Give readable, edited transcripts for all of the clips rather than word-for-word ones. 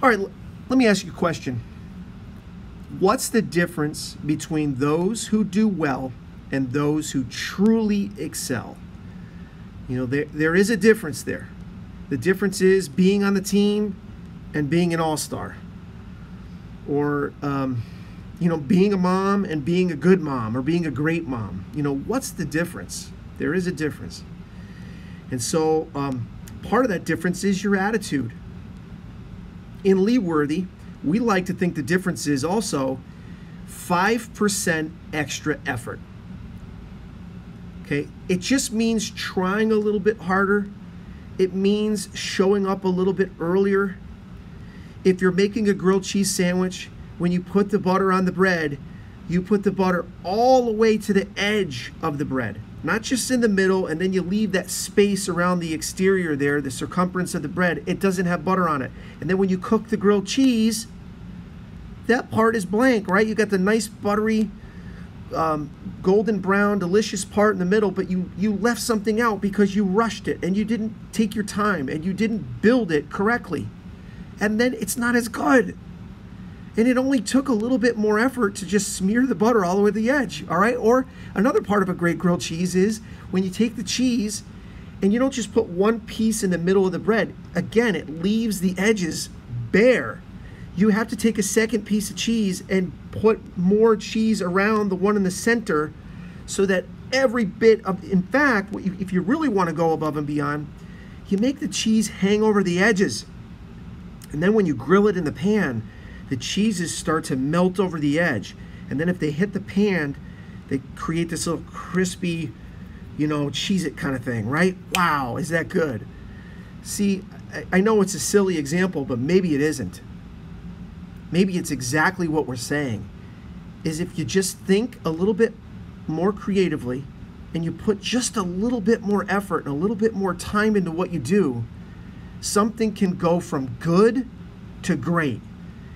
All right, let me ask you a question. What's the difference between those who do well and those who truly excel? You know, there is a difference there. The difference is being on the team and being an all-star. Or, you know, being a mom and being a good mom or being a great mom. You know, what's the difference? There is a difference. And so part of that difference is your attitude. In Lee Worthy, we like to think the difference is also 5% extra effort. Okay, it just means trying a little bit harder. It means showing up a little bit earlier. If you're making a grilled cheese sandwich, when you put the butter on the bread, you put the butter all the way to the edge of the bread, not just in the middle, and then you leave that space around the exterior there, the circumference of the bread. It doesn't have butter on it. And then when you cook the grilled cheese, that part is blank, right? You got the nice buttery, golden brown, delicious part in the middle, but you left something out because you rushed it and you didn't take your time and you didn't build it correctly. And then it's not as good. And it only took a little bit more effort to just smear the butter all the way to the edge, all right? Or another part of a great grilled cheese is when you take the cheese and you don't just put one piece in the middle of the bread. Again, it leaves the edges bare. You have to take a second piece of cheese and put more cheese around the one in the center so that every bit of, in fact, if you really want to go above and beyond, you make the cheese hang over the edges. And then when you grill it in the pan, the cheeses start to melt over the edge. And then if they hit the pan, they create this little crispy, you know, Cheez-It kind of thing, right? Wow, is that good? See, I know it's a silly example, but maybe it isn't. Maybe it's exactly what we're saying, is if you just think a little bit more creatively and you put just a little bit more effort and a little bit more time into what you do, something can go from good to great.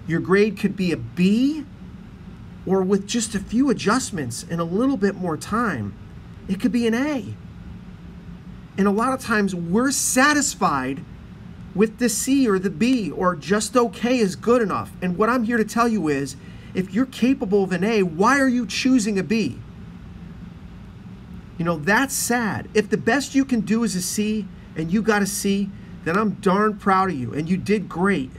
Your grade could be a B, or with just a few adjustments and a little bit more time, it could be an A. And a lot of times we're satisfied with the C or the B, or just okay is good enough. And what I'm here to tell you is, if you're capable of an A, why are you choosing a B? You know, that's sad. If the best you can do is a C and you got a C, then I'm darn proud of you and you did great.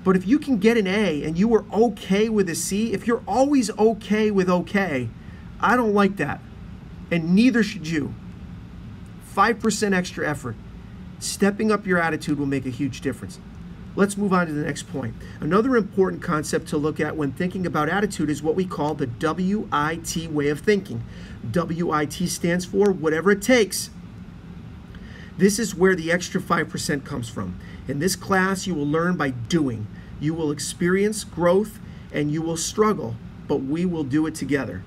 But if you can get an A and you were okay with a C, if you're always okay with okay, I don't like that. And neither should you. 5% extra effort. Stepping up your attitude will make a huge difference. Let's move on to the next point. Another important concept to look at when thinking about attitude is what we call the WIT way of thinking. WIT stands for whatever it takes. This is where the extra 5% comes from. In this class, you will learn by doing. You will experience growth and you will struggle, but we will do it together.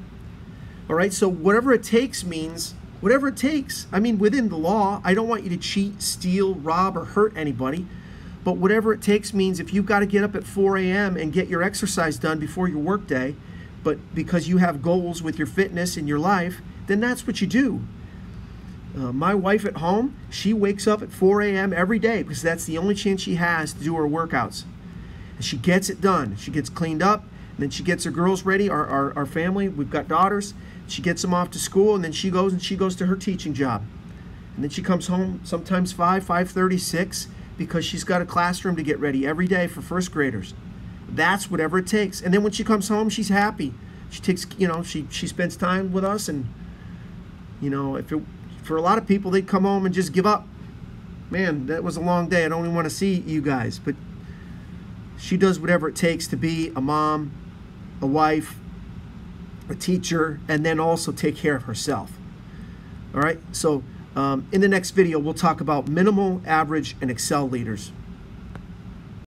All right, so whatever it takes means whatever it takes. I mean, within the law, I don't want you to cheat, steal, rob, or hurt anybody. But whatever it takes means if you've got to get up at 4 a.m. and get your exercise done before your work day, but because you have goals with your fitness in your life, then that's what you do. My wife at home, she wakes up at 4 a.m. every day because that's the only chance she has to do her workouts. And she gets it done. She gets cleaned up, and then she gets her girls ready, our family. We've got daughters. She gets them off to school, and then she goes to her teaching job. And then she comes home sometimes 5:30, 6, because she's got a classroom to get ready every day for first graders. That's whatever it takes. And then when she comes home, she's happy. She takes, you know, she spends time with us, and, you know, for a lot of people, they'd come home and just give up. Man, that was a long day. I don't even want to see you guys. But she does whatever it takes to be a mom, a wife, a teacher, and then also take care of herself. All right, so in the next video, we'll talk about minimal, average, and excel leaders.